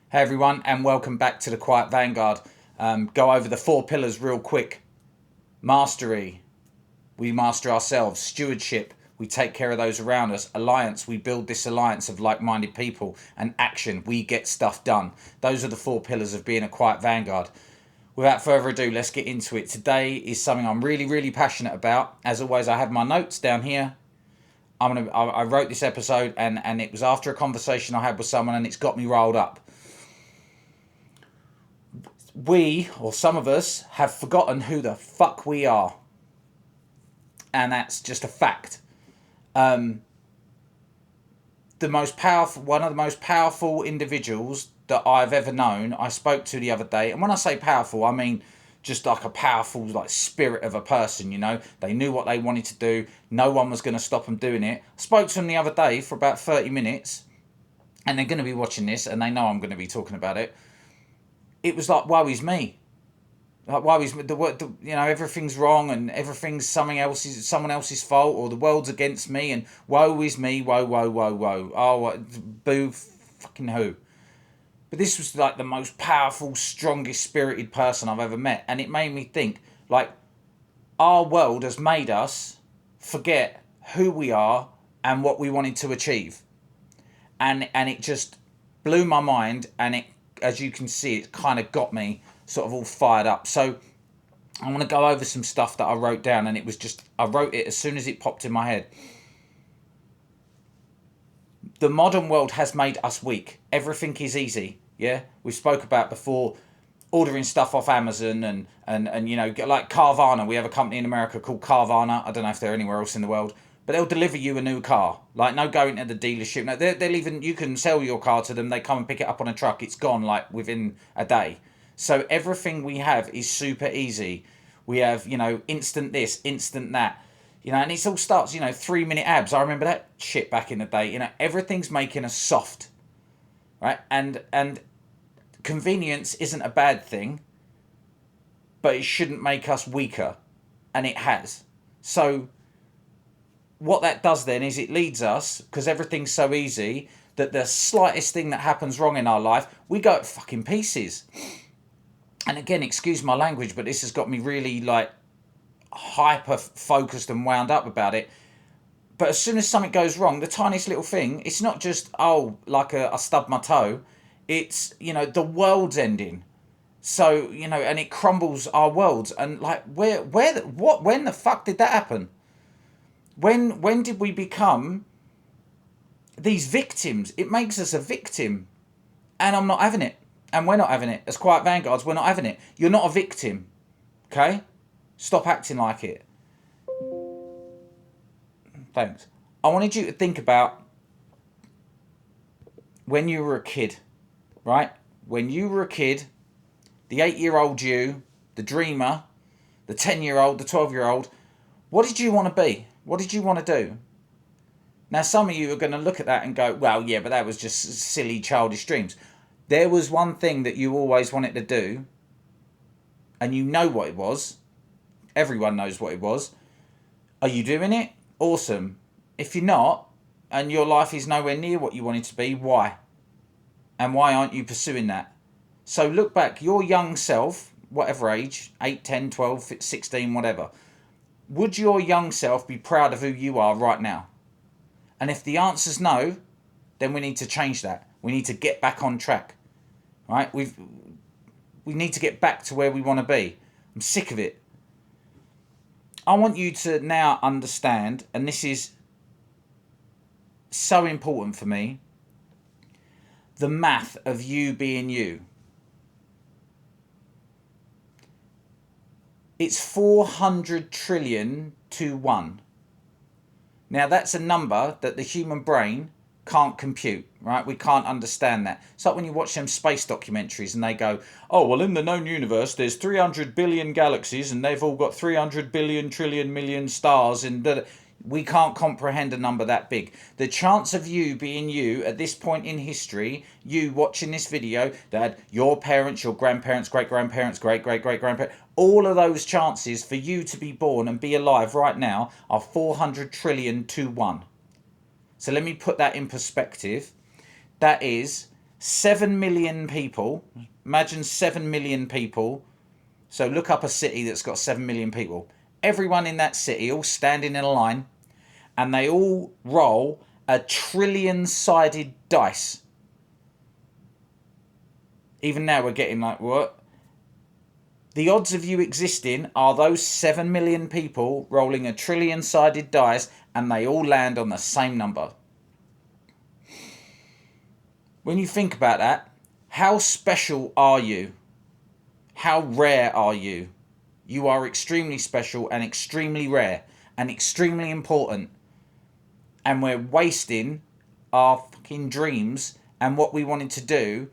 Hey everyone, and welcome back to the Quiet Vanguard. Go over the 4 pillars real quick. Mastery, we master ourselves. Stewardship, we take care of those around us. Alliance, we build this alliance of like-minded people. And action, we get stuff done. Those are the 4 pillars of being a Quiet Vanguard. Without further ado, let's get into it. Today is something I'm really passionate about. As always, I have my notes down here. I wrote this episode, and it was after a conversation I had with someone, and it's got me riled up. We, or some of us, have forgotten who the fuck we are. And that's just a fact. One of the most powerful individuals that I've ever known, I spoke to the other day. And when I say powerful, I mean just like a powerful spirit of a person, you know. They knew what they wanted to do. No one was going to stop them doing it. I spoke to them the other day for about 30 minutes. And they're going to be watching this, and they know I'm going to be talking about it. It was like, woe is me. Like, woe is me. Everything's wrong and everything's someone else's fault, or the world's against me, and woe is me, woe. Oh, boo fucking who. But this was like the most powerful, strongest spirited person I've ever met. And it made me think, like, our world has made us forget who we are and what we wanted to achieve. And it just blew my mind, and it, as you can see, it kind of got me sort of all fired up. So I want to go over some stuff that I wrote down, and I wrote it as soon as it popped in my head. The modern world has made us weak. Everything is easy. Yeah, we spoke about before ordering stuff off Amazon and like Carvana. We have a company in America called Carvana. I don't know if they're anywhere else in the world, but they'll deliver you a new car. Like, no going to the dealership. No, they'll even, you can sell your car to them. They come and pick it up on a truck. It's gone like within a day. So everything we have is super easy. We have, instant this, instant that. And it all starts, 3-minute abs. I remember that shit back in the day. Everything's making us soft, right? And convenience isn't a bad thing, but it shouldn't make us weaker, and it has. So what that does then is it leads us, because everything's so easy, that the slightest thing that happens wrong in our life, we go to fucking pieces. And again, excuse my language, but this has got me really hyper focused and wound up about it. But as soon as something goes wrong, the tiniest little thing, it's not just, I stubbed my toe. It's, the world's ending. So, and it crumbles our worlds. And when the fuck did that happen? When did we become these victims? It makes us a victim. And I'm not having it. And we're not having it. As Quiet Vanguards, we're not having it. You're not a victim. Okay? Stop acting like it. Thanks. I wanted you to think about when you were a kid, right? When you were a kid, the 8-year-old you, the dreamer, the 10-year-old, the 12-year-old, what did you want to be? What did you want to do? Now, some of you are going to look at that and go, well, yeah, but that was just silly, childish dreams. There was one thing that you always wanted to do, and you know what it was. Everyone knows what it was. Are you doing it? Awesome. If you're not, and your life is nowhere near what you want it to be, why? And why aren't you pursuing that? So look back, your young self, whatever age, 8, 10, 12, 16, whatever. Would your young self be proud of who you are right now? And if the answer's no, then we need to change that. We need to get back on track. Right? We need to get back to where we want to be. I'm sick of it. I want you to now understand, and this is so important for me, the math of you being you. It's 400 trillion to 1. Now, that's a number that the human brain can't compute, right? We can't understand that. It's like when you watch them space documentaries and they go, oh, well, in the known universe, there's 300 billion galaxies and they've all got 300 billion, trillion, million stars. And we can't comprehend a number that big. The chance of you being you at this point in history, you watching this video, that your parents, your grandparents, great-grandparents, great-great-great-grandparents, all of those chances for you to be born and be alive right now are 400 trillion to 1. So let me put that in perspective. That is 7 million people. Imagine 7 million people. So look up a city that's got 7 million people. Everyone in that city all standing in a line, and they all roll a trillion-sided dice. Even now we're getting like, what? The odds of you existing are those 7 million people rolling a trillion-sided dice, and they all land on the same number. When you think about that, how special are you? How rare are you? You are extremely special and extremely rare and extremely important. And we're wasting our fucking dreams and what we wanted to do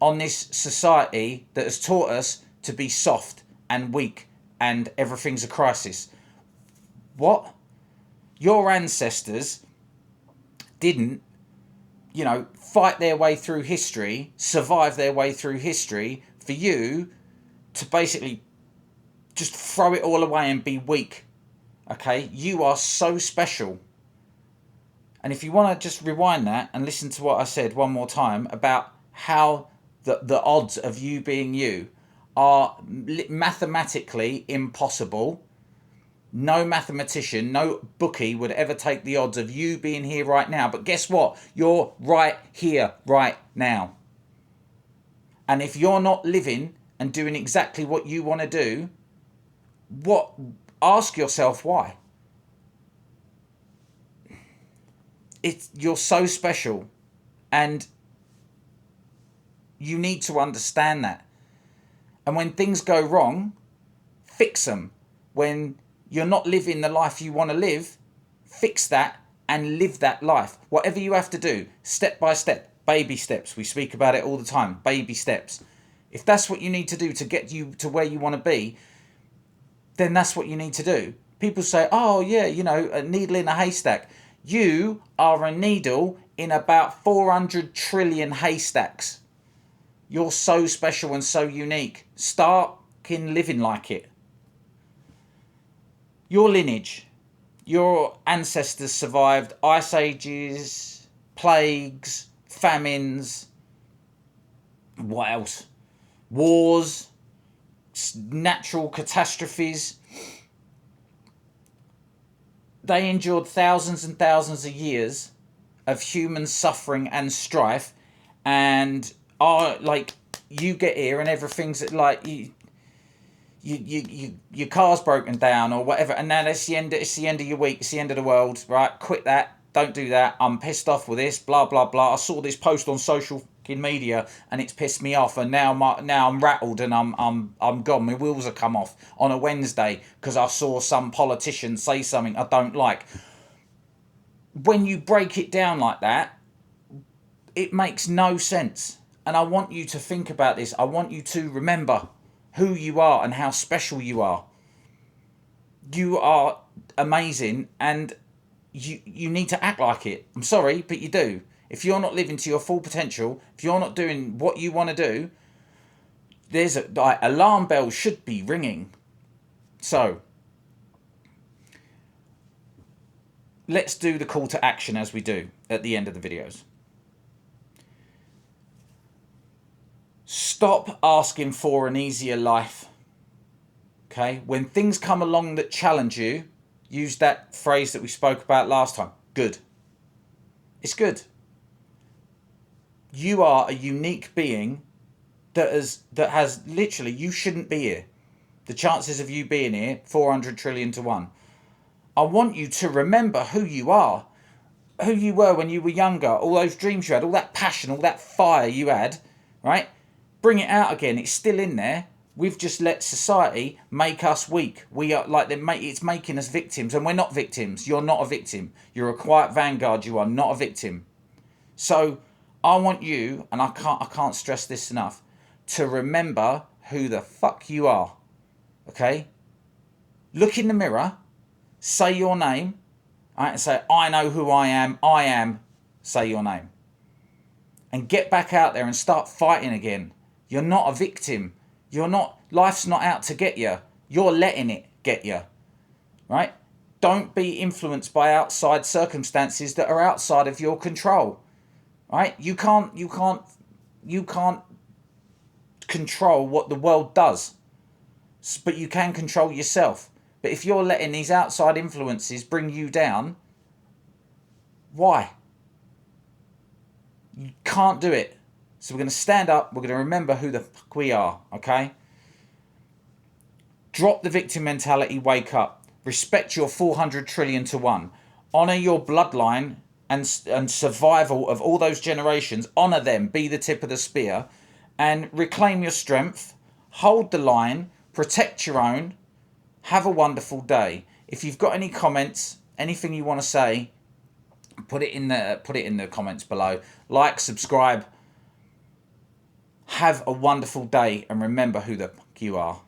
on this society that has taught us to be soft and weak and everything's a crisis. What? Your ancestors didn't, fight their way through history, survive their way through history for you to basically just throw it all away and be weak. Okay? You are so special. And if you want to just rewind that and listen to what I said one more time about how the odds of you being you are mathematically impossible. No mathematician, no bookie would ever take the odds of you being here right now. But guess what? You're right here, right now. And if you're not living and doing exactly what you want to do, ask yourself why. You're so special, and you need to understand that. And when things go wrong, fix them. When you're not living the life you want to live, fix that and live that life. Whatever you have to do, step by step, baby steps. We speak about it all the time, baby steps. If that's what you need to do to get you to where you want to be, then that's what you need to do. People say, oh yeah, a needle in a haystack. You are a needle in about 400 trillion haystacks. You're so special and so unique. Start living like it. Your lineage, your ancestors survived ice ages, plagues, famines, what else? Wars, natural catastrophes. They endured thousands and thousands of years of human suffering and strife, and are like, you get here and everything's like your car's broken down or whatever, and now it's the end of your week, it's the end of the world, right? Quit that, don't do that, I'm pissed off with this, blah blah blah. I saw this post on social media and it's pissed me off, and now I'm rattled and I'm gone. My wheels have come off on a Wednesday because I saw some politician say something I don't like. When you break it down like that, it makes no sense. And I want you to think about this. I want you to remember who you are and how special you are. You are amazing, and you need to act like it. I'm sorry, but you do. If you're not living to your full potential, if you're not doing what you want to do, there's alarm bells should be ringing. So let's do the call to action as we do at the end of the videos. Stop asking for an easier life. Okay? When things come along that challenge you, use that phrase that we spoke about last time. Good. It's good. You are a unique being that has literally, you shouldn't be here. The chances of you being here, 400 trillion to 1. I want you to remember who you are. Who you were when you were younger. All those dreams you had. All that passion. All that fire you had. Right? Bring it out again. It's still in there. We've just let society make us weak. We are like it's making us victims, and we're not victims. You're not a victim. You're a quiet vanguard. You are not a victim. So I want you, and I can't stress this enough, to remember who the fuck you are. Okay? Look in the mirror. Say your name. All right, and say, I know who I am. I am. Say your name. And get back out there and start fighting again. You're not a victim. Life's not out to get you. You're letting it get you. Right? Don't be influenced by outside circumstances that are outside of your control. Right? You can't you can't control what the world does, but you can control yourself. But if you're letting these outside influences bring you down, why? You can't do it. So we're going to stand up. We're going to remember who the fuck we are, okay? Drop the victim mentality, wake up. Respect your 400 trillion to 1. Honour your bloodline and survival of all those generations. Honour them. Be the tip of the spear. And reclaim your strength. Hold the line. Protect your own. Have a wonderful day. If you've got any comments, anything you want to say, put it in the comments below. Like, subscribe. Have a wonderful day and remember who the fuck you are.